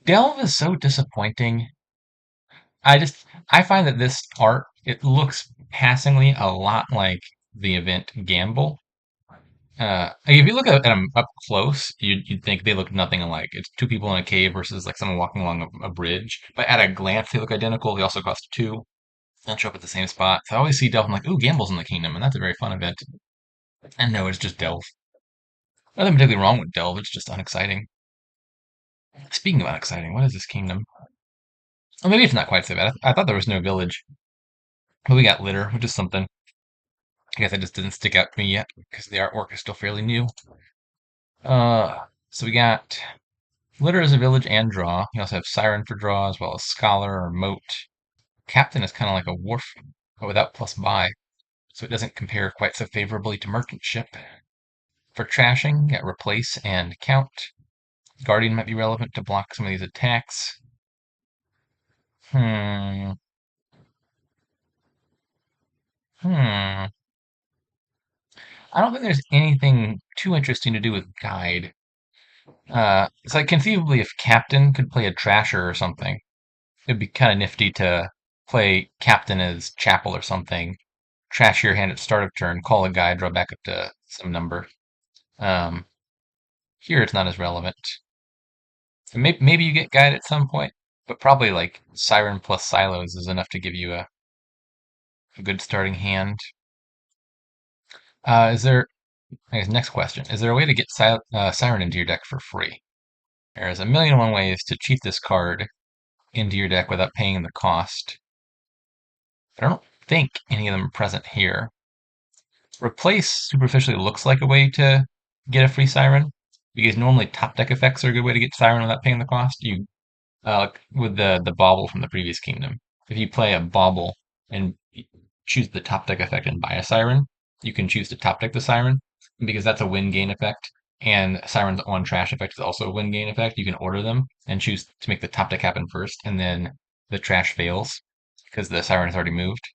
Delve is so disappointing. I find that this art, it looks passingly a lot like the event Gamble. Like, if you look at them up close, you'd think they look nothing alike. It's two people in a cave versus like someone walking along a bridge. But at a glance, they look identical. They also cost two. They'll show up at the same spot. So I always see Delve, I'm like, ooh, Gamble's in the kingdom, and that's a very fun event. And no, it's just Delve. Nothing particularly wrong with Delve, it's just unexciting. Speaking of unexciting, what is this kingdom? Oh, maybe it's not quite so bad. I thought there was no village. But we got litter, which is something. I guess that just didn't stick out to me yet, because the artwork is still fairly new. So we got litter as a village and draw. You also have siren for draw, as well as scholar or moat. Captain is kind of like a wharf, but without plus buy, so it doesn't compare quite so favorably to merchant ship. For trashing, you got replace and count. Guardian might be relevant to block some of these attacks. Hmm. Hmm. I don't think there's anything too interesting to do with guide. It's like conceivably if Captain could play a Trasher or something, it'd be kind of nifty to play Captain as Chapel or something, trash your hand at start of turn, call a guide, draw back up to some number. Um, Here it's not as relevant. Maybe you get guide at some point, but probably like Siren plus Silos is enough to give you a good starting hand. Is there, I guess, next question. Is there a way to get Siren into your deck for free? There's a million and one ways to cheat this card into your deck without paying the cost. I don't think any of them are present here. Replace superficially looks like a way to get a free Siren, because normally top deck effects are a good way to get Siren without paying the cost. You with the bauble from the previous kingdom. If you play a bauble and choose the top deck effect and buy a Siren, you can choose to top deck the Siren because that's a win gain effect. And Siren's on trash effect is also a win gain effect. You can order them and choose to make the top deck happen first, and then the trash fails because the Siren has already moved.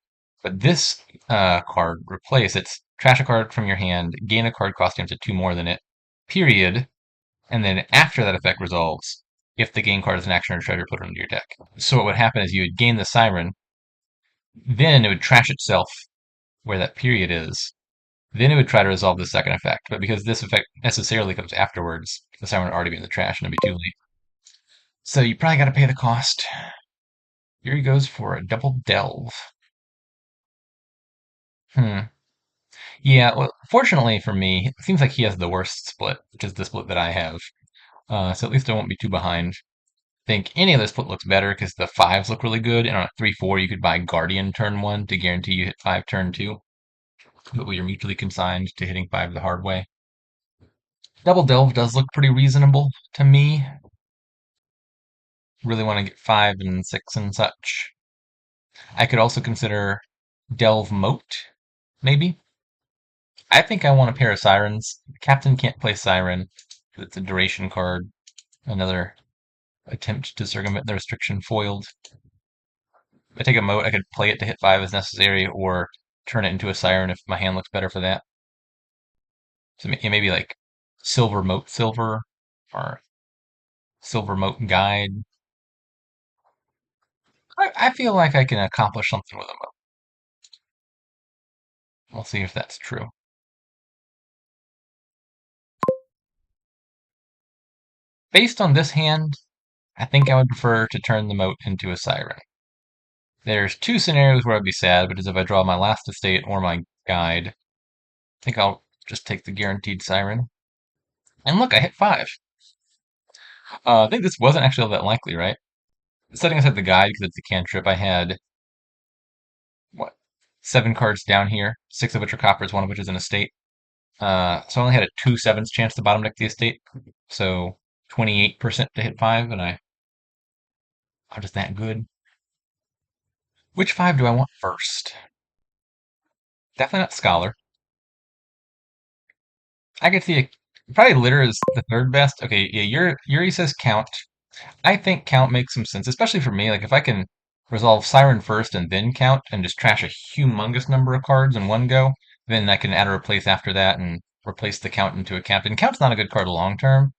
But this card, replace, it's trash a card from your hand, gain a card costing up to two more than it, period, and then after that effect resolves, if the gain card is an action or treasure, put it into your deck. So what would happen is you would gain the Siren, then it would trash itself where that period is. Then it would try to resolve the second effect, but because this effect necessarily comes afterwards, the Siren would already be in the trash and it'd be too late. So you probably got to pay the cost. Here he goes for a double delve. Hmm. Yeah, well, fortunately for me, it seems like he has the worst split, which is the split that I have. So at least I won't be too behind. Think any other split looks better because the fives look really good, and on a 3/4 you could buy Guardian turn one to guarantee you hit five turn two, but we are mutually consigned to hitting five the hard way. Double Delve does look pretty reasonable to me. Really want to get five and six and such. I could also consider Delve Moat, maybe. I think I want a pair of Sirens. Captain can't play Siren because it's a duration card. Another attempt to circumvent the restriction foiled. If I take a moat, I could play it to hit five as necessary, or turn it into a siren if my hand looks better for that. So maybe like silver moat silver, or silver moat guide. I feel like I can accomplish something with a moat. We'll see if that's true. Based on this hand, I think I would prefer to turn the moat into a siren. There's two scenarios where I'd be sad, which is if I draw my last estate or my guide. I think I'll just take the guaranteed siren. And look, I hit five. I think this wasn't actually all that likely, right? Setting aside the guide because it's a cantrip, I had what, seven cards down here, six of which are coppers, one of which is an estate. So I only had a 2/7 chance to bottom deck the estate, so 28% to hit five, and I'm just that good. Which five do I want first? Definitely not scholar. I could see probably litter is the third best. Okay, yeah, Yuri says count. I think count makes some sense, especially for me. Like if I can resolve Siren first and then count and just trash a humongous number of cards in one go, then I can add a replace after that and replace the count into a captain. Count's not a good card long term.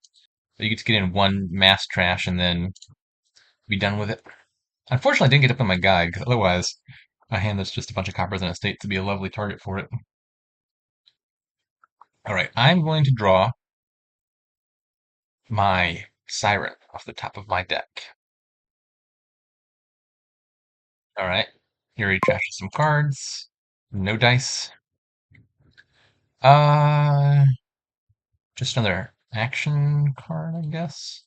But you get to get in one mass trash and then be done with it. Unfortunately, I didn't get up in my guide, because otherwise, a hand that's just a bunch of coppers in a state to be a lovely target for it. Alright, I'm going to draw my Siren off the top of my deck. Alright, Yuri trashes some cards. No dice. Uh, just another action card, I guess.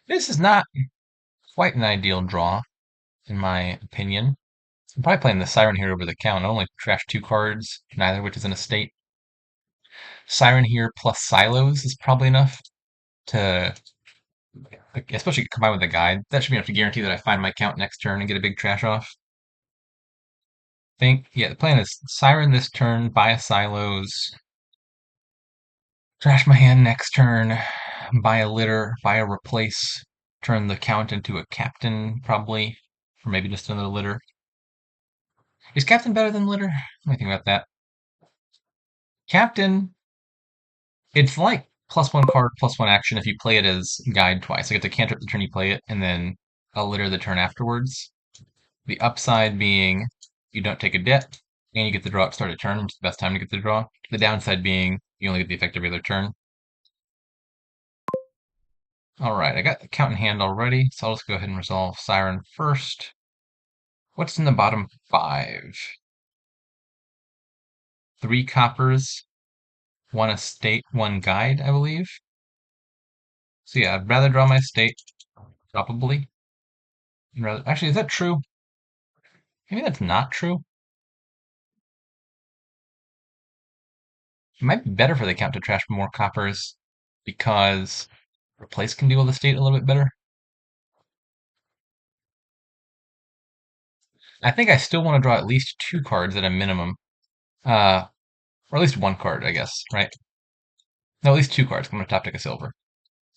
This is not quite an ideal draw, in my opinion. I'm probably playing the Siren here over the count. I only trashed 2 cards, neither of which is in a state. Siren here plus Silos is probably enough to, especially combined with the guide. That should be enough to guarantee that I find my count next turn and get a big trash off. Yeah, the plan is Siren this turn, buy a Silos, trash my hand next turn, buy a litter, buy a replace, turn the count into a captain, probably, or maybe just another litter. Is captain better than litter? Let me think about that. Captain, it's like +1 card, +1 action if you play it as guide twice. I get to cantrip the turn you play it, and then a litter the turn afterwards. The upside being you don't take a debt, and you get the draw at start of turn, which is the best time to get the draw. The downside being you only get the effect every other turn. Alright, I got the count in hand already, so I'll just go ahead and resolve Siren first. What's in the bottom 5? 3 coppers, 1 estate, 1 guide, I believe. So yeah, I'd rather draw my estate, probably. Actually, is that true? Maybe that's not true. It might be better for the count to trash more coppers because replace can deal with the state a little bit better. I think I still want to draw at least 2 cards at a minimum. Or at least 1 card, I guess, right? No, at least 2 cards. I'm going to top deck a silver.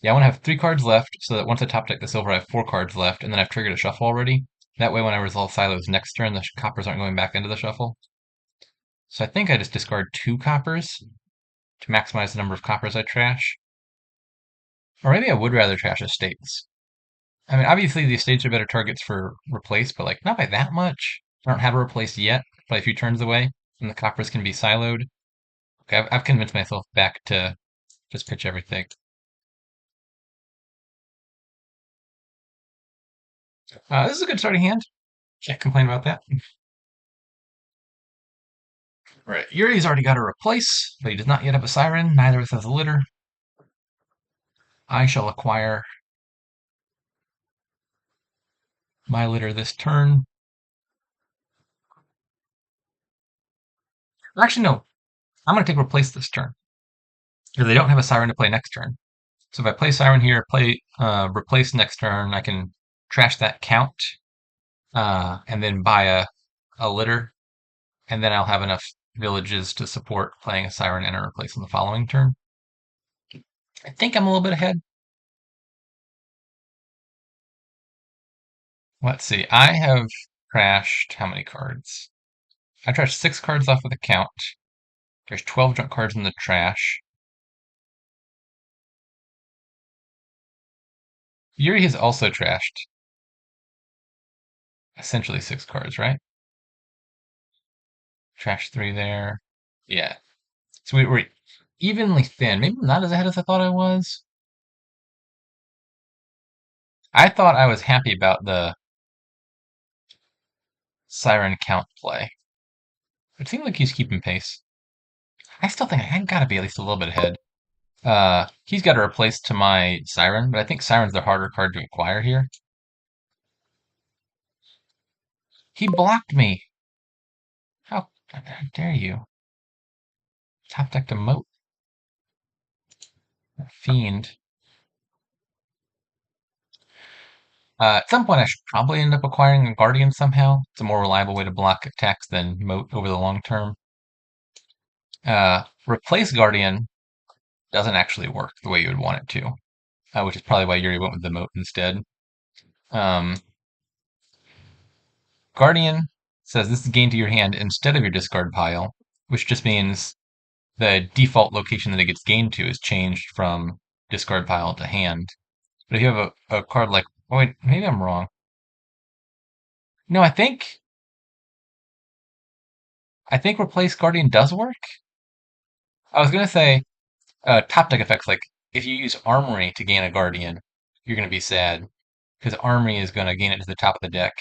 Yeah, I want to have 3 cards left so that once I top deck the silver, I have 4 cards left, and then I've triggered a shuffle already. That way, when I resolve Silos next turn, the coppers aren't going back into the shuffle. So I think I just discard 2 coppers to maximize the number of coppers I trash. Or maybe I would rather trash estates. I mean, obviously the estates are better targets for replace, but like not by that much. I don't have a replace yet, but a few turns away, and the coppers can be siloed. Okay, I've convinced myself back to just pitch everything. This is a good starting hand. Can't complain about that. Right, Yuri's already got a replace, but he does not yet have a siren. Neither of us has a litter. I shall acquire my litter this turn. Actually, no. I'm going to take replace this turn because they don't have a siren to play next turn. So if I play siren here, play replace next turn, I can trash that count and then buy a litter, and then I'll have enough villages to support playing a siren and a replace on the following turn. I think I'm a little bit ahead. Let's see. I have trashed how many cards? I trashed 6 cards off with a count. There's 12 junk cards in the trash. Yuri has also trashed essentially 6 cards, right? Trash 3 there. Yeah. So we're evenly thin. Maybe not as ahead as I thought I was. I thought I was happy about the siren count play. It seemed like he's keeping pace. I still think I gotta be at least a little bit ahead. He's got to replace to my siren, but I think siren's the harder card to acquire here. He blocked me. How dare you? Top deck to moat. Fiend. At some point, I should probably end up acquiring a guardian somehow. It's a more reliable way to block attacks than moat over the long term. Replace guardian doesn't actually work the way you would want it to, which is probably why Yuri went with the moat instead. Um, Guardian says this is gained to your hand instead of your discard pile, which just means the default location that it gets gained to is changed from discard pile to hand. But if you have a card like Oh, wait, maybe I'm wrong. No, I think Replace Guardian does work. I was gonna say top deck effects, like if you use Armory to gain a Guardian, you're gonna be sad because Armory is gonna gain it to the top of the deck,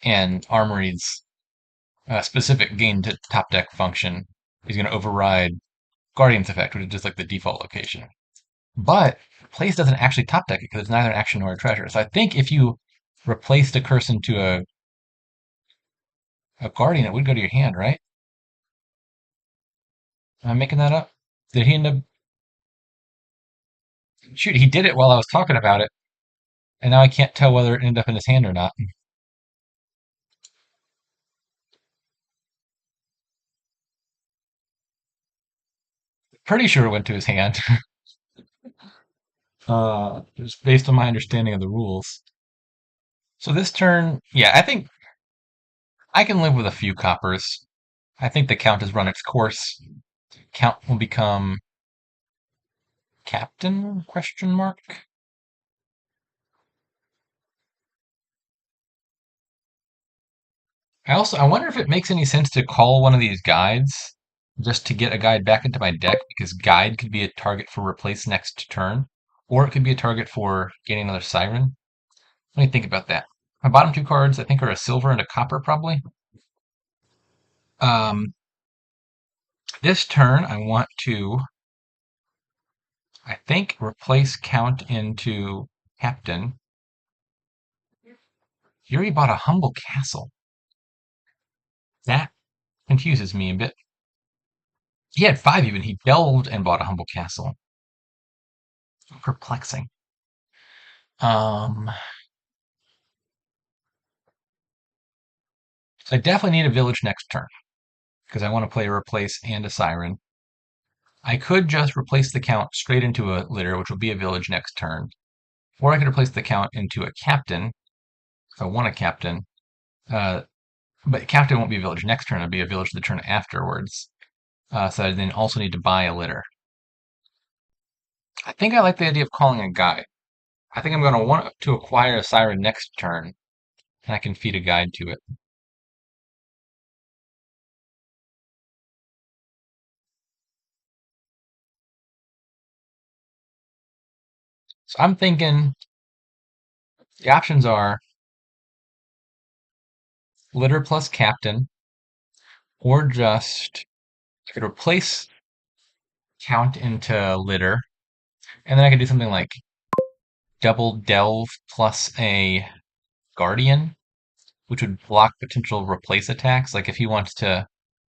and Armory's specific gain to top deck function is gonna override Guardian's effect, which is just like the default location. But Replace doesn't actually top deck it because it's neither an action nor a treasure. So I think if you replaced a curse into a Guardian, it would go to your hand, right? Am I making that up? Did he end up? Shoot, he did it while I was talking about it, and now I can't tell whether it ended up in his hand or not. Pretty sure it went to his hand, just based on my understanding of the rules. So this turn, yeah, I think I can live with a few coppers. I think the count has run its course. Count will become captain? Question mark. I wonder if it makes any sense to call one of these guides just to get a guide back into my deck because guide could be a target for replace next turn, or it could be a target for getting another siren. Let me think about that. My bottom two cards, I think, are a silver and a copper, probably. Um, this turn, I want to, I think, replace count into captain. Yuri bought a humble castle. That confuses me a bit. He had five even. He delved and bought a humble castle. Perplexing. Um, so I definitely need a village next turn because I want to play a replace and a siren. I could just replace the count straight into a litter, which will be a village next turn. Or I could replace the count into a captain if I want a captain. Uh, but captain won't be a village next turn, it'll be a village the turn afterwards. So I then also need to buy a litter. I think I like the idea of calling a guide. I think I'm going to want to acquire a siren next turn, and I can feed a guide to it. So I'm thinking the options are litter plus captain, or just I could replace count into litter, and then I could do something like double delve plus a guardian, which would block potential replace attacks. Like if he wants to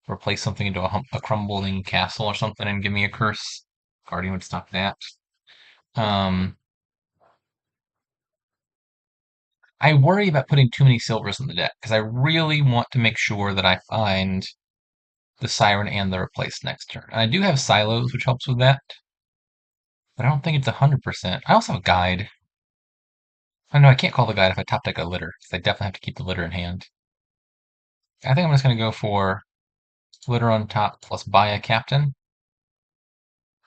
replace something into a crumbling castle or something and give me a curse, guardian would stop that. Um, I worry about putting too many silvers in the deck because I really want to make sure that I find the siren and the replace next turn. And I do have silos, which helps with that, but I don't think it's 100%. I also have a guide. I know I can't call the guide if I top deck a litter, because I definitely have to keep the litter in hand. I think I'm just going to go for litter on top plus buy a captain.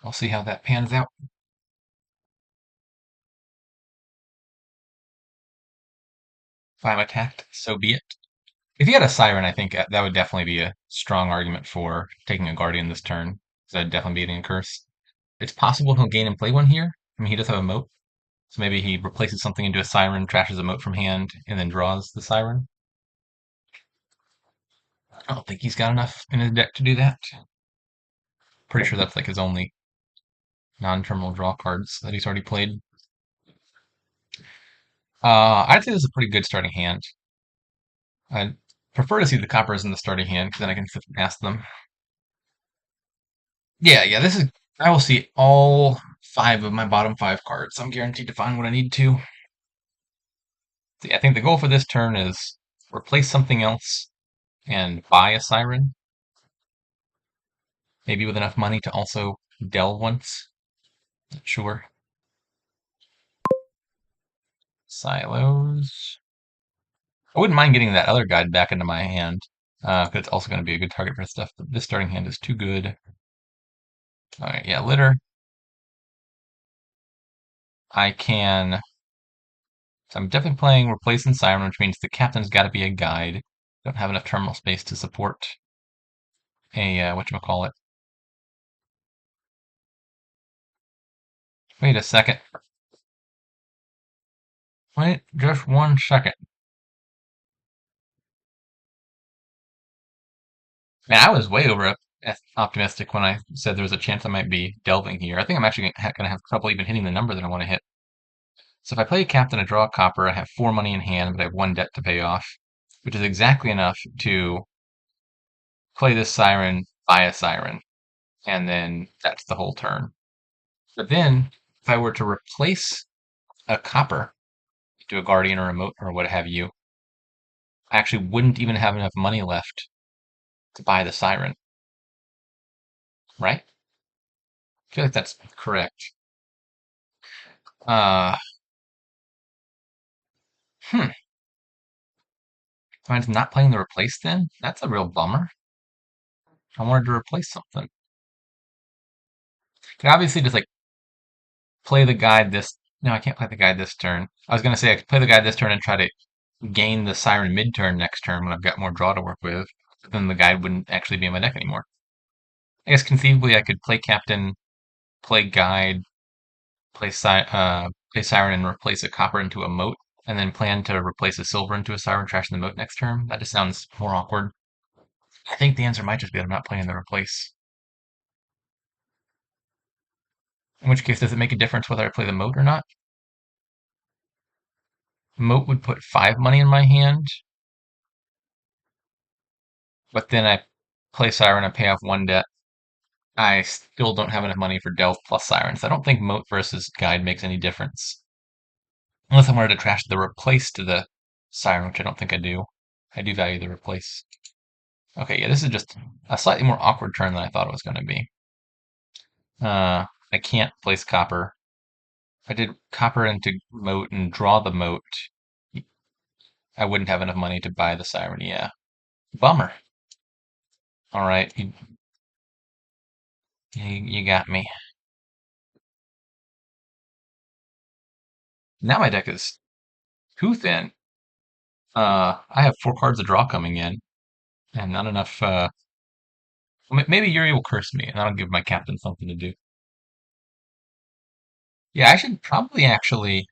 I'll see how that pans out. If I'm attacked, so be it. If he had a siren, I think that would definitely be a strong argument for taking a guardian this turn, because I'd definitely be getting a curse. It's possible he'll gain and play one here. I mean, he does have a moat, so maybe he replaces something into a siren, trashes a moat from hand, and then draws the siren. I don't think he's got enough in his deck to do that. Pretty sure that's like his only non-terminal draw cards that he's already played. I'd say this is a pretty good starting hand. I'd prefer to see the coppers in the starting hand because then I can flip past them. Yeah, yeah, this is. I will see all five of my bottom five cards. I'm guaranteed to find what I need to. See, I think the goal for this turn is replace something else and buy a siren. Maybe with enough money to also delve once. Not sure. Silos. I wouldn't mind getting that other guide back into my hand, because it's also going to be a good target for stuff. But this starting hand is too good. All right, yeah, litter. I can So I'm definitely playing Replace and Siren, which means the captain's got to be a guide. Don't have enough terminal space to support a, whatchamacallit. Wait a second. Wait just 1 second. Man, I was way optimistic when I said there was a chance I might be delving here. I think I'm actually going to have trouble even hitting the number that I want to hit. So if I play a captain, I draw a copper, I have 4 money in hand, but I have 1 debt to pay off, which is exactly enough to play this siren, buy a siren, and then that's the whole turn. But then, if I were to replace a copper to a guardian or a moat or what have you, I actually wouldn't even have enough money left to buy the siren, right? I feel like that's correct. Uh, hmm. So I'm not playing the replace then? That's a real bummer. I wanted to replace something. Could obviously just like play the guide this. No, I can't play the guide this turn. I was gonna say I could play the guide this turn and try to gain the siren mid-turn next turn when I've got more draw to work with. But then the guide wouldn't actually be in my deck anymore. I guess conceivably I could play captain, play guide, play siren and replace a copper into a moat, and then plan to replace a silver into a siren, trash in the moat next turn. That just sounds more awkward. I think the answer might just be that I'm not playing the replace. In which case, does it make a difference whether I play the moat or not? Moat would put 5 money in my hand, but then I play siren and pay off 1 debt. I still don't have enough money for delve plus sirens. I don't think moat versus guide makes any difference. Unless I wanted to trash the replace to the siren, which I don't think I do. I do value the replace. Okay, yeah, this is just a slightly more awkward turn than I thought it was going to be. I can't place copper. If I did copper into moat and draw the moat, I wouldn't have enough money to buy the siren. Yeah, bummer. All right, you got me. Now my deck is too thin. I have 4 cards of draw coming in, and not enough. Maybe Yuri will curse me, and that'll give my captain something to do. Yeah, I should probably actually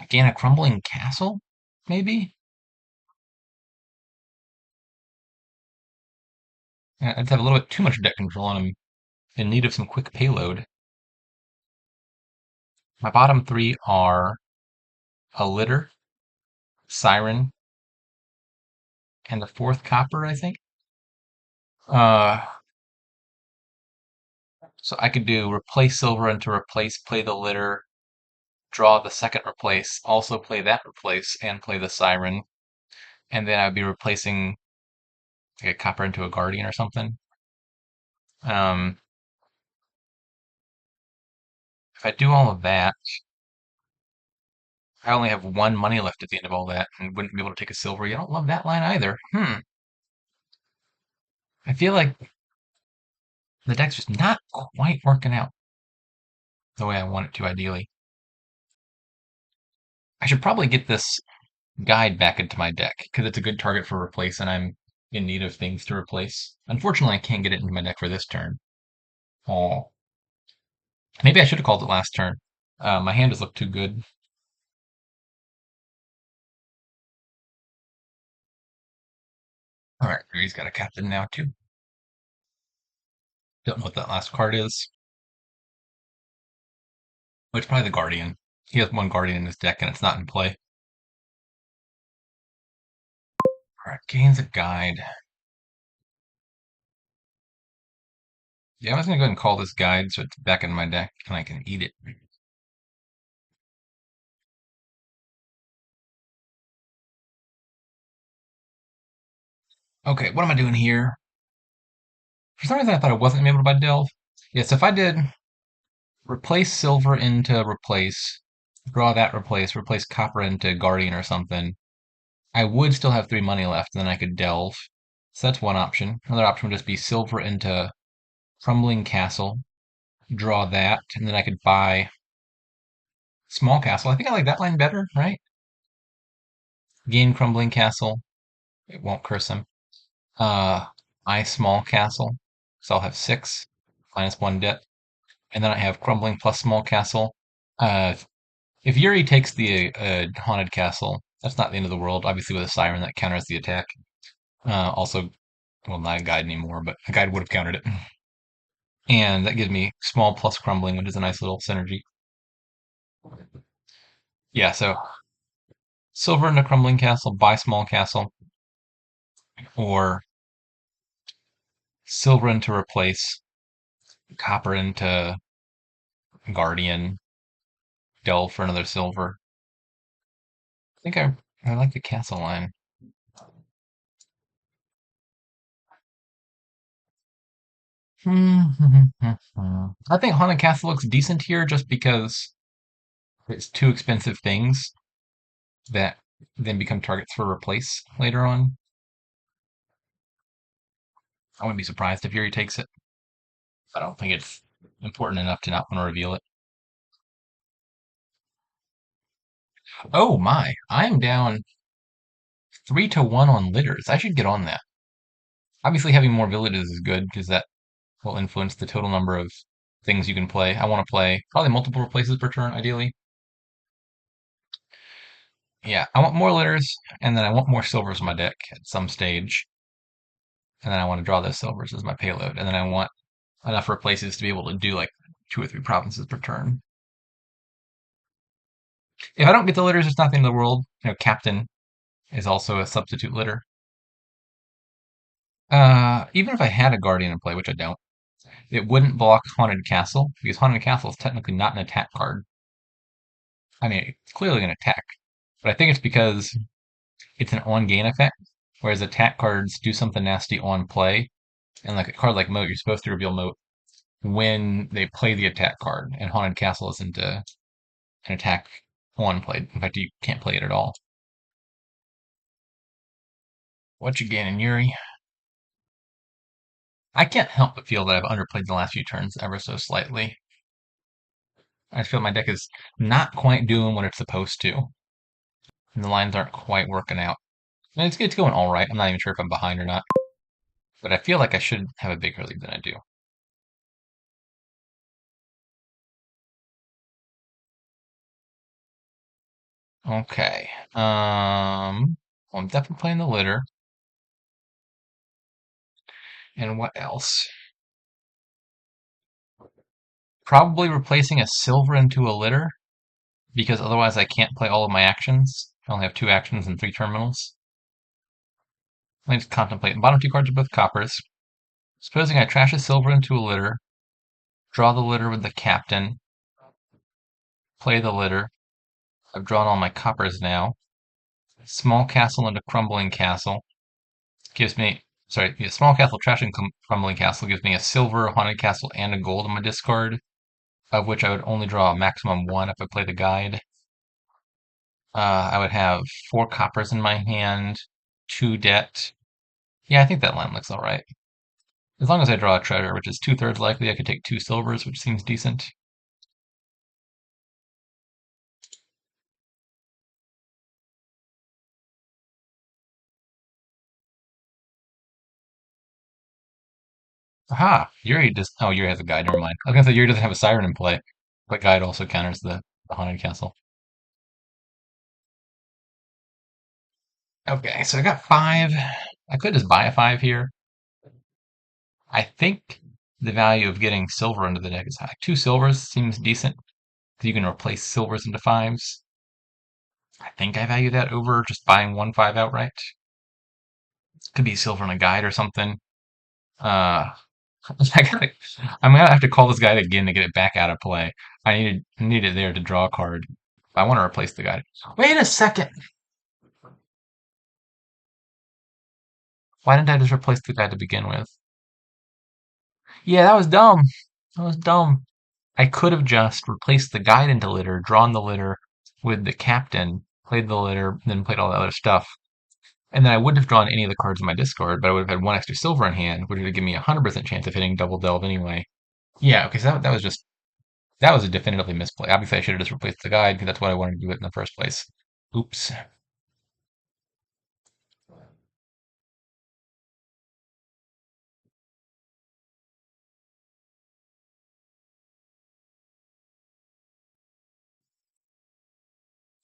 gain a crumbling castle, maybe? Yeah, I just have a little bit too much deck control, and I'm in need of some quick payload. My bottom 3 are a litter, siren, and the 4th copper, I think. Uh, so I could do replace silver into replace, play the litter, draw the 2nd replace, also play that replace, and play the siren. And then I'd be replacing like a copper into a guardian or something. Um, if I do all of that, I only have 1 money left at the end of all that and wouldn't be able to take a silver. You don't love that line either. I feel like the deck's just not quite working out the way I want it to, ideally. I should probably get this guide back into my deck because it's a good target for replace and I'm in need of things to replace. Unfortunately, I can't get it into my deck for this turn. Oh, maybe I should have called it last turn. My hand has looked too good. All right, he's got a captain now too. Don't know what that last card is. Oh, it's probably the Guardian. He has 1 Guardian in his deck and it's not in play. All right, gains a guide. Yeah, I'm just gonna go ahead and call this guide so it's back in my deck and I can eat it. Okay, what am I doing here? For some reason I thought I wasn't gonna be able to buy Delve. Yes, if I did replace silver into replace, draw that replace copper into guardian or something, I would still have 3 money left, and then I could delve. So that's one option. Another option would just be silver into crumbling castle, draw that, and then I could buy Small castle. I think I like that line better, right? Gain crumbling castle. It won't curse him. Uh, I small castle. So I'll have 6 minus 1 debt. And then I have crumbling plus small castle. Uh, if Yuri takes the haunted castle, that's not the end of the world. Obviously, with a siren that counters the attack. Also, well, not a guide anymore, but a guide would have countered it. And that gives me small plus crumbling, which is a nice little synergy. Yeah, so silver into crumbling castle, buy small castle, or silver into replace, copper into guardian, delve for another silver. I think I like the castle line. I think haunted castle looks decent here just because it's 2 expensive things that then become targets for replace later on. I wouldn't be surprised if Yuri takes it. I don't think it's important enough to not want to reveal it. Oh my, I'm down 3-1 on litters. I should get on that. Obviously, having more villages is good because that will influence the total number of things you can play. I want to play probably multiple replaces per turn, ideally. Yeah, I want more litters, and then I want more silvers in my deck at some stage. And then I want to draw those silvers as my payload. And then I want enough replaces to be able to do like 2 or 3 provinces per turn. If I don't get the litters, it's nothing in the world. Captain is also a substitute litter. Even if I had a Guardian in play, which I don't, it wouldn't block Haunted Castle, because Haunted Castle is technically not an attack card. I mean, it's clearly an attack, but I think it's because it's an on-gain effect, whereas attack cards do something nasty on play, and like a card like Moat, you're supposed to reveal Moat when they play the attack card, and Haunted Castle isn't an attack on play. In fact, you can't play it at all. What you gaining, Yuri? I can't help but feel that I've underplayed the last few turns ever so slightly. I feel my deck is not quite doing what it's supposed to, and the lines aren't quite working out. And it's going all right. I'm not even sure if I'm behind or not, but I feel like I should have a bigger lead than I do. Okay. Well, I'm definitely playing the litter. And what else? Probably replacing a silver into a litter, because otherwise I can't play all of my actions. I only have 2 actions and 3 terminals. Let me just contemplate. The bottom 2 cards are both coppers. Supposing I trash a silver into a litter, draw the litter with the captain, play the litter. I've drawn all my coppers now. Small castle into crumbling castle gives me, sorry, yeah, small castle trash and crumbling castle gives me a silver, haunted castle, and a gold in my discard, of which I would only draw a maximum 1 if I play the guide. I would have 4 coppers in my hand, 2 debt. Yeah, I think that line looks alright. As long as I draw a treasure, which is 2/3 likely, I could take 2 silvers, which seems decent. Aha! Yuri does. Oh, Yuri has a guide. Never mind. I was gonna say Yuri doesn't have a siren in play, but guide also counters the haunted castle. Okay, so I got 5. I could just buy a 5 here. I think the value of getting silver into the deck is high. 2 silvers seems decent because you can replace silvers into 5s. I think I value that over just buying 1 5 outright. Could be silver in a guide or something. Uh, I'm gonna have to call this guide again to get it back out of play. I need it there to draw a card. I want to replace the guide. Wait a second. Why didn't I just replace the guide to begin with? Yeah, that was dumb. That was dumb. I could have just replaced the guide into litter, drawn the litter with the captain, played the litter, then played all the other stuff. And then I wouldn't have drawn any of the cards in my discard, but I would have had 1 extra silver in hand, which would have given me a 100% chance of hitting double delve anyway. Yeah, okay, so that was just That was a definitively misplay. Obviously, I should have just replaced the guide because that's what I wanted to do it in the first place. Oops.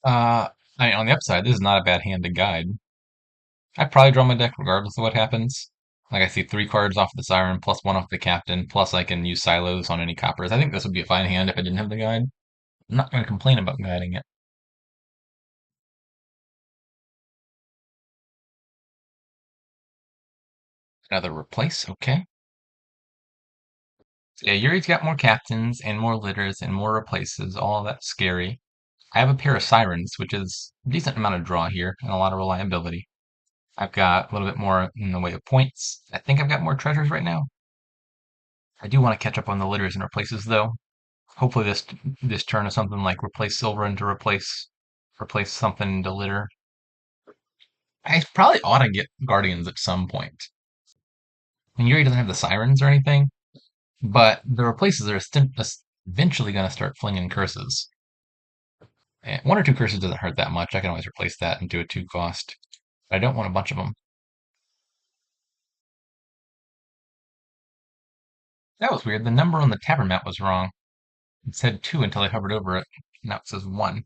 Uh, I mean, on the upside, this is not a bad hand to guide. I probably draw my deck regardless of what happens. Like I see three cards off the Siren, plus one off the Captain, plus I can use Silos on any coppers. I think this would be a fine hand if I didn't have the guide. I'm not going to complain about guiding it. Another replace, okay. So yeah, Yuri's got more captains and more litters and more replaces. All that's scary. I have a pair of Sirens, which is a decent amount of draw here and a lot of reliability. I've got a little bit more in the way of points. I think I've got more treasures right now. I do want to catch up on the litters and replaces though. Hopefully this turn is something like replace silver into replace something into litter. I probably ought to get guardians at some point. And Yuri doesn't have the sirens or anything, but the replaces are eventually going to start flinging curses. And one or two curses doesn't hurt that much. I can always replace that and do a 2 cost. But I don't want a bunch of them. That was weird. The number on the tavern map was wrong. It said 2 until I hovered over it. Now it says 1.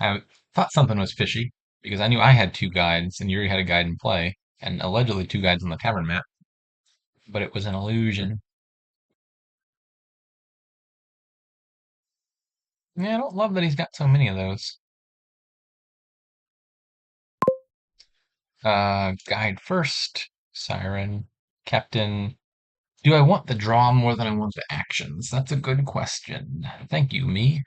I thought something was fishy because I knew I had 2 guides and Yuri had a guide in play and allegedly 2 guides on the tavern map, but it was an illusion. Yeah, I don't love that he's got so many of those. Guide first, Siren, Captain. Do I want the draw more than I want the actions? That's a good question. Thank you, me.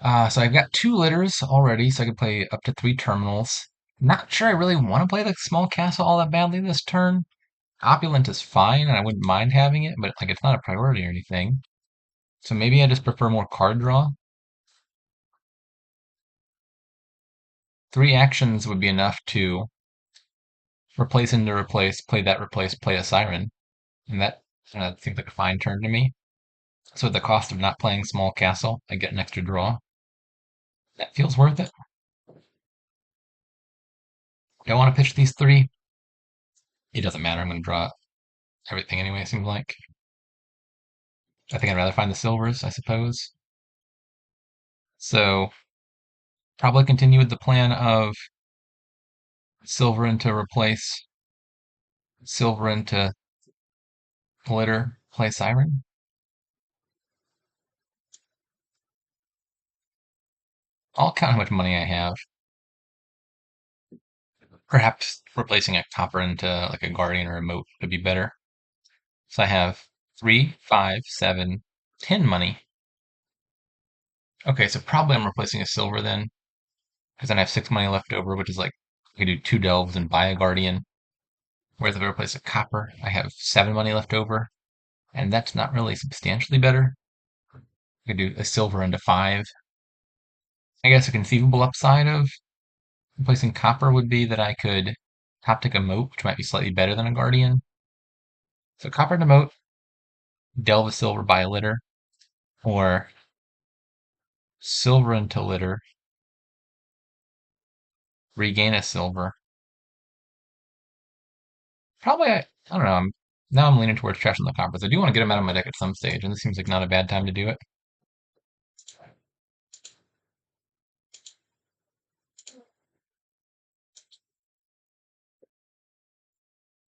So I've got 2 litters already, so I could play up to 3 terminals. Not sure I really want to play the small castle all that badly this turn. Opulent is fine, and I wouldn't mind having it, but like it's not a priority or anything. So maybe I just prefer more card draw. 3 actions would be enough to replace into replace, play a siren, and that seems like a fine turn to me. So at the cost of not playing small castle, I get an extra draw. That feels worth it. Do I want to pitch these 3? It doesn't matter. I'm going to draw everything anyway. It seems like. I think I'd rather find the silvers, I suppose. So probably continue with the plan of silver into replace, silver into glitter, play siren. I'll count how much money I have. Perhaps replacing a copper into like a guardian or a moat would be better. So I have 3, 5, 7, 10 money. Okay, so probably I'm replacing a silver then, because then I have 6 money left over, which is like I could do 2 delves and buy a guardian. Whereas if I replace a copper, I have 7 money left over, and that's not really substantially better. I could do a silver into 5. I guess a conceivable upside of replacing copper would be that I could top tick a moat, which might be slightly better than a guardian. So copper to moat, delve a silver, buy a litter, or silver into litter, regain a silver. Probably, I don't know. Now I'm leaning towards trashing the coppers. I do want to get them out of my deck at some stage, and this seems like not a bad time to do it.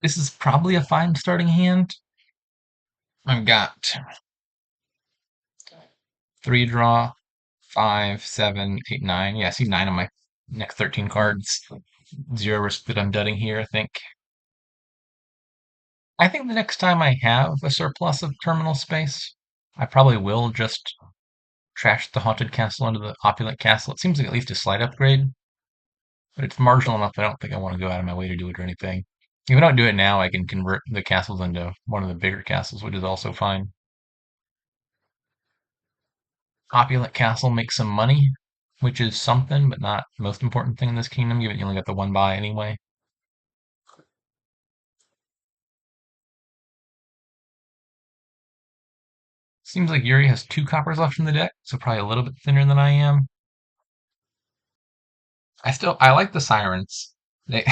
This is probably a fine starting hand. I've got 3 draw, 5, 7, 8, 9. Yeah, I see 9 on my next 13 cards. 0 risk that I'm dudding here, I think. I think the next time I have a surplus of terminal space, I probably will just trash the Haunted Castle into the Opulent Castle. It seems like at least a slight upgrade, but it's marginal enough that I don't think I want to go out of my way to do it or anything. If I don't do it now, I can convert the castles into one of the bigger castles, which is also fine. Opulent Castle makes some money, which is something, but not the most important thing in this kingdom, given you only got the 1 buy anyway. Seems like Yuri has 2 coppers left in the deck, so probably a little bit thinner than I am. I like the sirens. They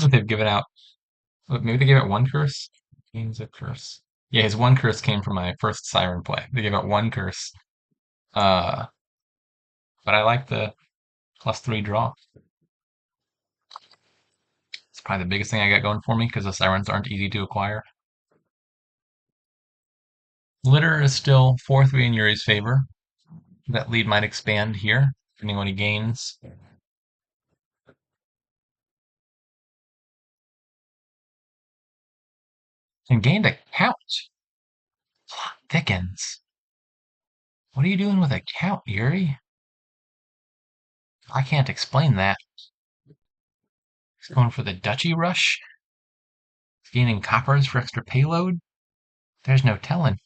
they've given out. Maybe they gave out 1 curse. Gains a curse. Yeah, his 1 curse came from my first siren play. They gave out 1 curse. Uh, but I like the +3 draw. It's probably the biggest thing I got going for me because the sirens aren't easy to acquire. Litter is still 4-3 in Yuri's favor. That lead might expand here, depending on what he gains. And gained a count. Plot thickens. What are you doing with a count, Yuri? I can't explain that. He's going for the Duchy Rush? Gaining coppers for extra payload? There's no telling.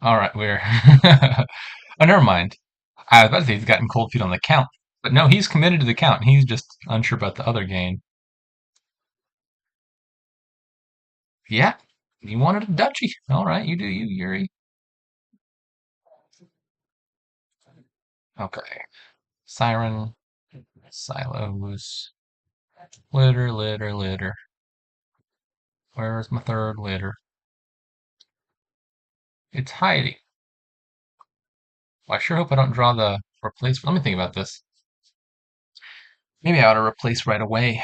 Alright, we're... oh, never mind. I was about to say he's gotten cold feet on the count. But no, he's committed to the count. He's just unsure about the other gain. Yeah, he wanted a duchy. Alright, you do you, Yuri. Okay. Siren, silos, litter, litter, litter. Where's my third litter? It's hiding. Well, I sure hope I don't draw the replace. Let me think about this. Maybe I ought to replace right away.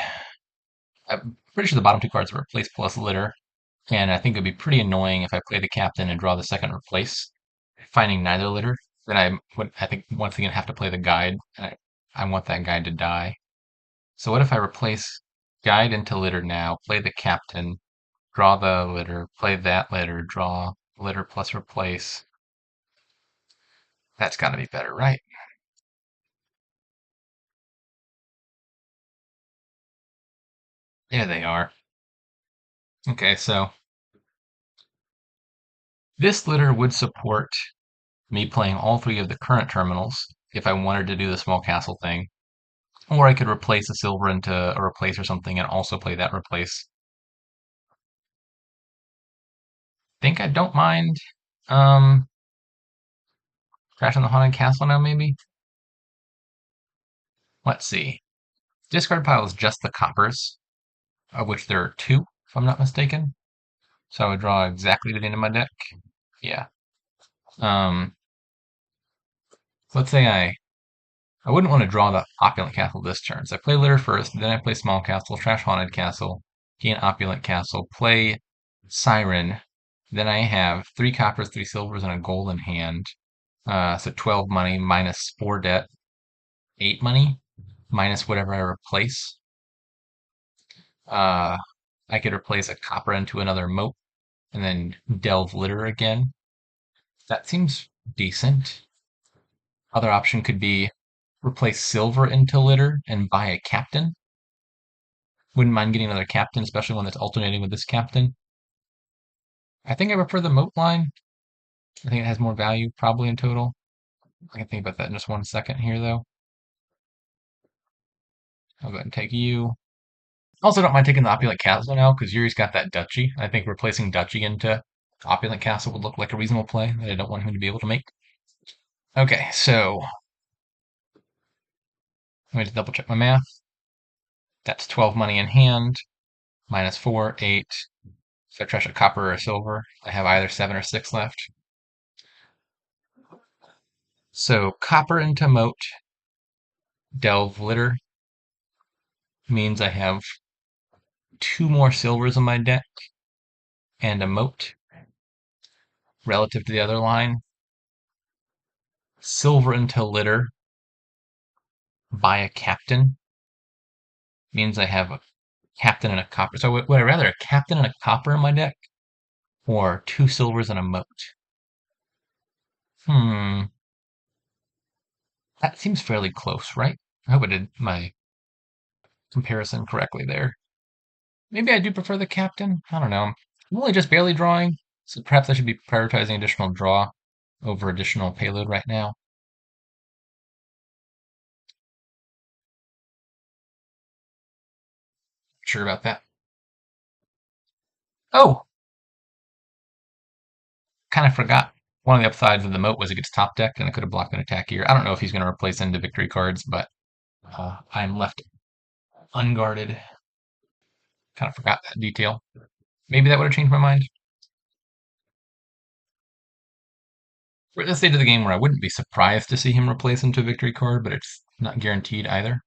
I'm pretty sure the bottom 2 cards are replace plus litter, and I think it'd be pretty annoying if I play the captain and draw the second replace, finding neither litter. Then I would, I think, once again have to play the guide, and I want that guide to die. So what if I replace guide into litter now, play the captain, draw the litter, play that litter, draw litter plus replace. That's got to be better, right? Yeah, they are. Okay, so this litter would support me playing all 3 of the current terminals if I wanted to do the small castle thing. Or I could replace a silver into a replace or something and also play that replace. Think I don't mind um crashing the haunted castle now, maybe? Let's see. Discard pile is just the coppers, of which there are 2, if I'm not mistaken. So I would draw exactly to the end of my deck. Yeah. Um let's say I wouldn't want to draw the opulent castle this turn. So I play litter first, then I play small castle, trash haunted castle, gain opulent castle, play siren. Then I have 3 coppers, 3 silvers, and a gold in hand. So 12 money minus 4 debt, 8 money minus whatever I replace. Uh, I could replace a copper into another moat and then delve litter again. That seems decent. Other option could be replace silver into litter and buy a captain. Wouldn't mind getting another captain, especially one that's alternating with this captain. I think I prefer the moat line. I think it has more value, probably in total. I can think about that in just 1 second here, though. I'll go ahead and take you. Also, don't mind taking the opulent castle now, because Yuri's got that duchy. I think replacing duchy into opulent castle would look like a reasonable play that I don't want him to be able to make. Okay, so let me just double check my math. That's 12 money in hand, minus 4, 8. So I trash a copper or a silver. I have either 7 or 6 left. So copper into moat, delve litter means I have 2 more silvers in my deck and a moat relative to the other line. Silver into litter, buy a captain means I have a captain and a copper. So would I rather a captain and a copper in my deck or 2 silvers and a moat? Hmm, that seems fairly close, right? I hope I did my comparison correctly there. Maybe I do prefer the captain. I don't know. I'm only just barely drawing, so perhaps I should be prioritizing additional draw over additional payload right now. Sure about that. Oh, kind of forgot. One of the upsides of the moat was it gets top decked, and I could have blocked an attack here. I don't know if he's going to replace into victory cards, but I'm left unguarded. Kind of forgot that detail. Maybe that would have changed my mind. We're at this stage of the game where I wouldn't be surprised to see him replace into a victory card, but it's not guaranteed either.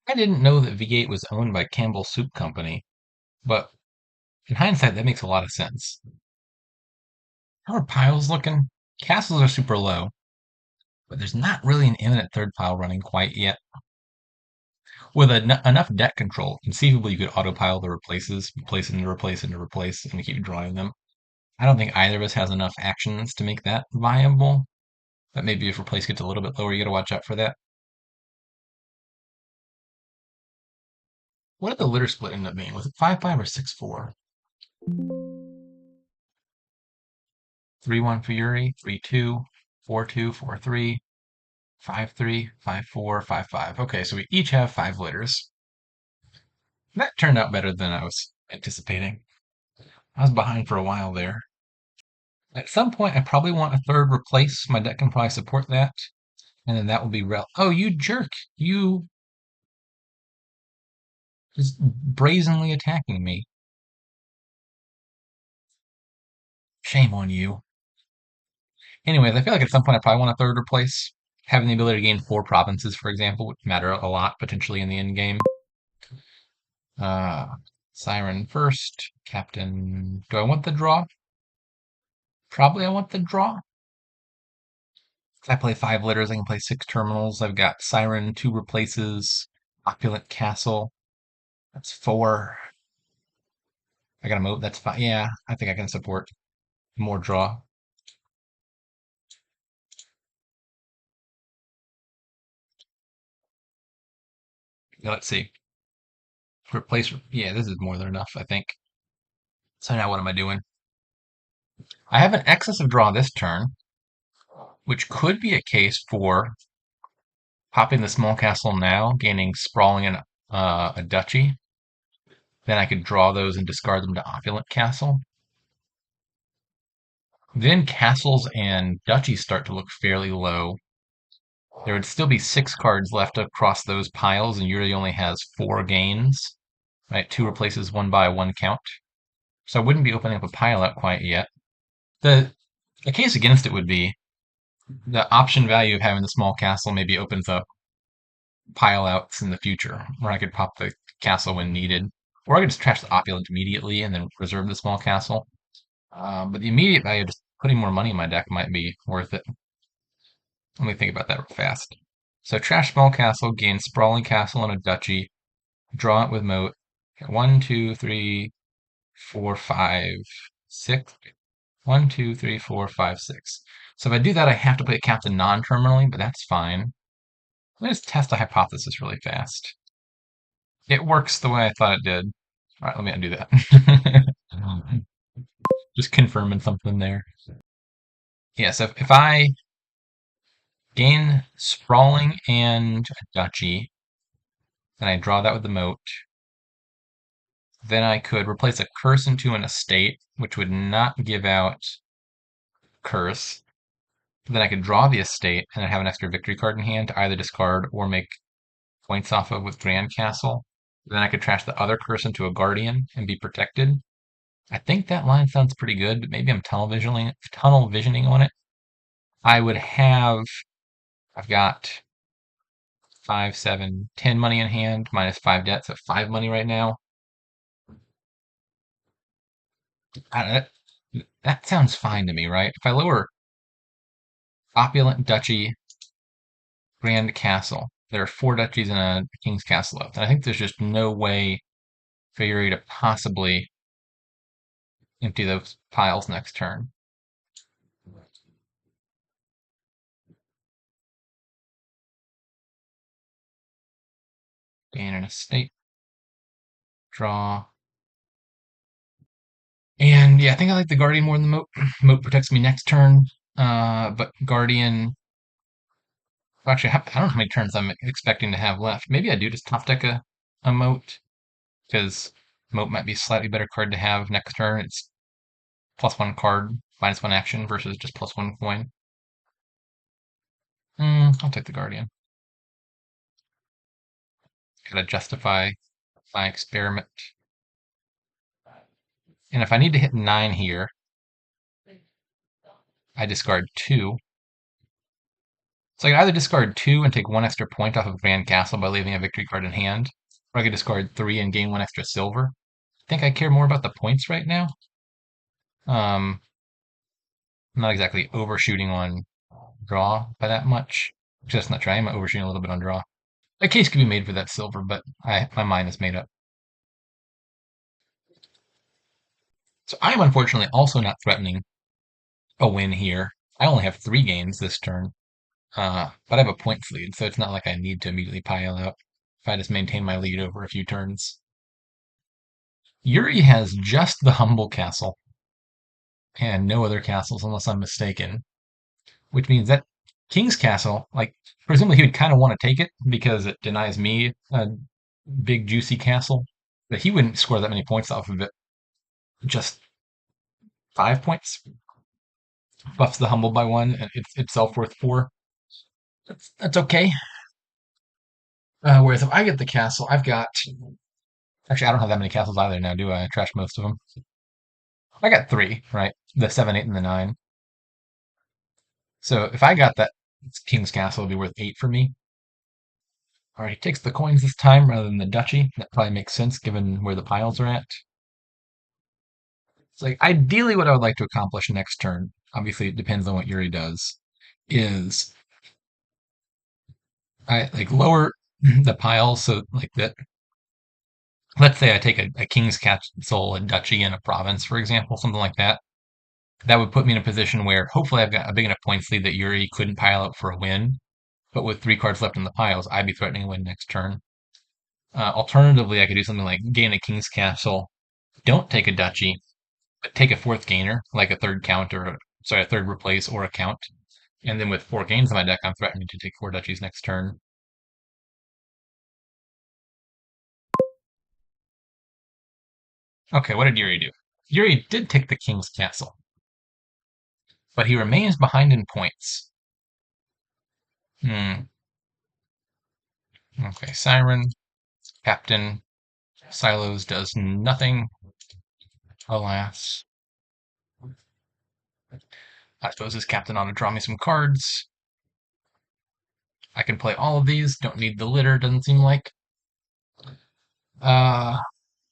I didn't know that V8 was owned by Campbell's Soup Company, but in hindsight, that makes a lot of sense. How are piles looking? Castles are super low, but there's not really an imminent third pile running quite yet. With enough deck control, conceivably you could autopile the replaces, replace into replace into replace, and keep drawing them. I don't think either of us has enough actions to make that viable, but maybe if replace gets a little bit lower, you gotta watch out for that. What did the litter split end up being? Was it 5-5 or 6-4? 3-1 for Yuri, 3-2, 4-2, 4-3, 5-3, 5-4, 5-5. Okay, so we each have 5 litters. That turned out better than I was anticipating. I was behind for a while there. At some point, I probably want a third replace. My deck can probably support that. And then that will be Oh, you jerk! You just brazenly attacking me. Shame on you. Anyways, I feel like at some point I probably want a third replace. Having the ability to gain 4 provinces, for example, would matter a lot potentially in the end game. Uh, Siren first. Captain. Do I want the draw? Probably I want the draw. If I play 5 litters, I can play 6 terminals. I've got Siren, 2 replaces, Opulent Castle. That's 4. I got a moat. That's 5. Yeah, I think I can support more draw. Now, let's see. Replace. Yeah, this is more than enough, I think. So now what am I doing? I have an excess of draw this turn, which could be a case for popping the small castle now, gaining sprawling and a duchy. Then I could draw those and discard them to opulent castle. Then castles and duchies start to look fairly low. There would still be 6 cards left across those piles, and Yuri only has 4 gains. Right, 2 replaces 1 by 1 count. So I wouldn't be opening up a pile out quite yet. The case against it would be the option value of having the small castle maybe opens up pile outs in the future, where I could pop the castle when needed. Or I could just trash the opulent immediately and then reserve the small castle. But the immediate value of just putting more money in my deck might be worth it. Let me think about that real fast. So trash small castle, gain sprawling castle and a duchy, draw it with moat. 1, 2, 3, 4, 5, 6. 1, 2, 3, 4, 5, 6. So if I do that, I have to play a captain non-terminally, but that's fine. Let me just test a hypothesis really fast. It works the way I thought it did. All right, let me undo that. Just confirming something there. Yeah, so if I gain sprawling and a duchy, then I draw that with the moat. Then I could replace a curse into an estate, which would not give out curse. Then I could draw the estate and then have an extra victory card in hand to either discard or make points off of with Grand Castle. Then I could trash the other curse into a Guardian and be protected. I think that line sounds pretty good, but maybe I'm tunnel visioning on it. I would have, I've got 5, 7, 10 money in hand, minus 5 debt, so 5 money right now. That sounds fine to me, right? If I lower Opulent Duchy, Grand Castle, there are 4 duchies and a King's Castle left. And I think there's just no way for Yuri to possibly empty those piles next turn. Gain an estate. Draw. And yeah, I think I like the Guardian more than the Moat. Moat protects me next turn. But Guardian. Well, actually, I don't know how many turns I'm expecting to have left. Maybe I do just top deck a Moat. because Moat might be a slightly better card to have next turn. It's +1 card, -1 action versus just +1 coin. I'll take the Guardian. Gotta justify my experiment. And if I need to hit 9 here, I discard 2. So I can either discard 2 and take 1 extra point off of Grand Castle by leaving a victory card in hand, or I could discard 3 and gain 1 extra silver. I think I care more about the points right now. I'm not exactly overshooting on draw by that much. Just not trying. I'm overshooting a little bit on draw. A case could be made for that silver, but my mind is made up. So I am unfortunately also not threatening a win here. I only have 3 gains this turn, but I have a points lead, so it's not like I need to immediately pile out if I just maintain my lead over a few turns. Yuri has just the Humble Castle and no other castles unless I'm mistaken, which means that King's Castle, like, presumably he would kind of want to take it because it denies me a big juicy castle, but he wouldn't score that many points off of it. Just 5 points buffs the Humble by 1, and it's itself worth 4. That's okay. Whereas if I get the castle, I've got. Actually, I don't have that many castles either now, do I? I trashed most of them. I got 3, right? The 7, 8, and the 9. So if I got that King's Castle, it'd be worth 8 for me. Alright, he takes the coins this time rather than the duchy. That probably makes sense given where the piles are at. It's like, ideally what I would like to accomplish next turn, obviously it depends on what Yuri does, is I like lower the piles so like that. Let's say I take a King's Castle, a duchy, and a province, for example, something like that. That would put me in a position where hopefully I've got a big enough points lead that Yuri couldn't pile up for a win. But with 3 cards left in the piles, I'd be threatening a win next turn. Alternatively, I could do something like gain a King's Castle, don't take a duchy, but take a 4th gainer, like a 3rd count or sorry, a 3rd replace or a count. And then with 4 gains in my deck, I'm threatening to take 4 duchies next turn. Okay, what did Yuri do? Yuri did take the King's Castle, but he remains behind in points. Okay, Siren, Captain, Silos does nothing, alas. I suppose this captain ought to draw me some cards. I can play all of these, don't need the litter, doesn't seem like.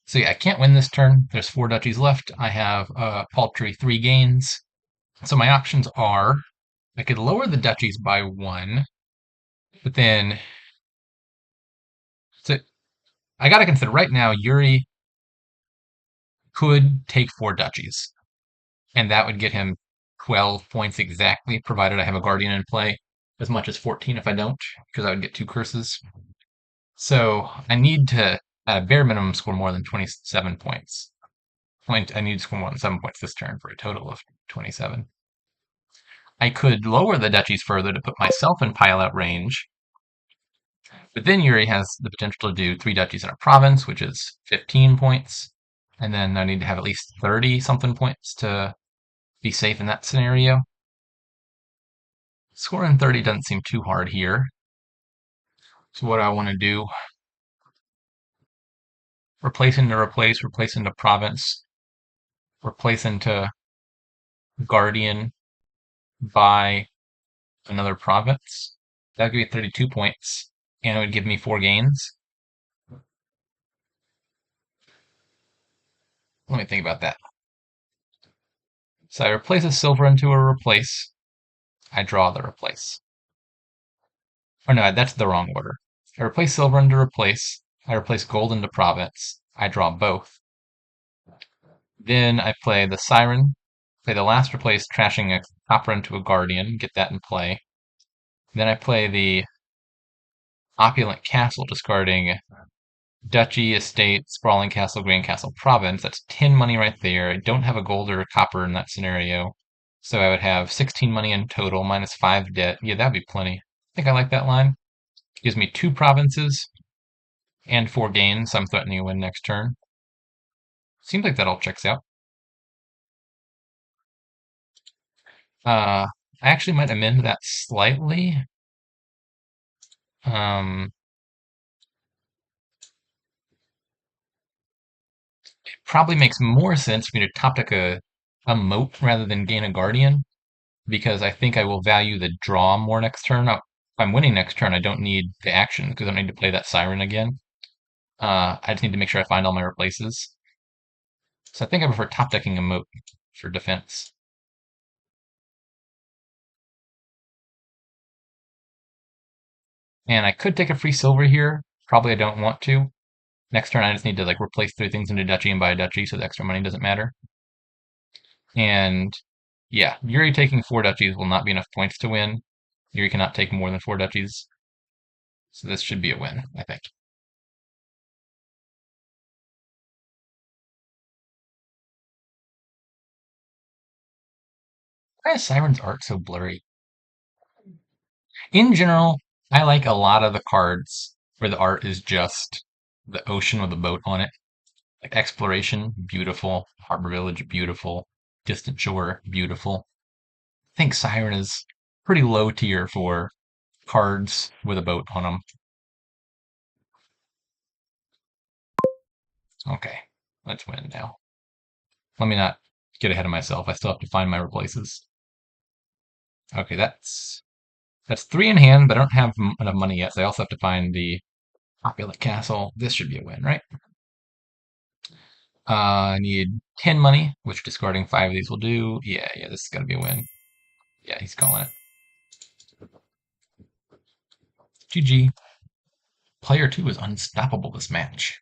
So yeah, I can't win this turn. There's 4 duchies left. I have a paltry 3 gains. So my options are, I could lower the duchies by 1, but then, so I gotta consider right now, Yuri could take 4 duchies, and that would get him 12 points exactly, provided I have a Guardian in play, as much as 14 if I don't, because I would get 2 curses. So I need to, at a bare minimum, score more than 27 points. I need to score more than 7 points this turn for a total of 27. I could lower the duchies further to put myself in pile-out range, but then Yuri has the potential to do 3 duchies in a province, which is 15 points, and then I need to have at least 30-something points to be safe in that scenario. Scoring 30 doesn't seem too hard here. So what do I want to do? Replace into replace, replace into province, replace into Guardian by another province. That would give me 32 points, and it would give me 4 gains. Let me think about that. So I replace a silver into a replace. I draw the replace. Or no, that's the wrong order. I replace silver into replace. I replace gold into province. I draw both. Then I play the Siren, play the last replace, trashing a copper into a Guardian, get that in play. Then I play the Opulent Castle, discarding Duchy, Estate, Sprawling Castle, Grand Castle, Province. That's 10 money right there. I don't have a gold or a copper in that scenario. So I would have 16 money in total, minus 5 debt. Yeah, that'd be plenty. I think I like that line. Gives me 2 provinces. And 4 gains, so I'm threatening a win next turn. Seems like that all checks out. I actually might amend that slightly. Um, Probably makes more sense for me to top deck a moat rather than gain a guardian, because I think I will value the draw more next turn. Now, if I'm winning next turn, I don't need the action because I don't need to play that siren again. I just need to make sure I find all my replaces. So I think I prefer top decking a moat for defense. And I could take a free silver here. Probably I don't want to. Next turn I just need to like replace 3 things into duchy and buy a duchy, so the extra money doesn't matter. And yeah, Yuri taking 4 duchies will not be enough points to win. Yuri cannot take more than 4 duchies. So this should be a win, I think. Why is Siren's art so blurry? In general, I like a lot of the cards where the art is just the ocean with a boat on it. Like Exploration, beautiful. Harbor Village, beautiful. Distant Shore, beautiful. I think Siren is pretty low tier for cards with a boat on them. Okay, let's win now. Let me not get ahead of myself. I still have to find my replaces. Okay, that's 3 in hand, but I don't have enough money yet, so I also have to find the opulent castle. This should be a win, right? I need 10 money, which discarding 5 of these will do. Yeah, this is gonna be a win. Yeah, he's calling it. GG. Player 2 is unstoppable this match.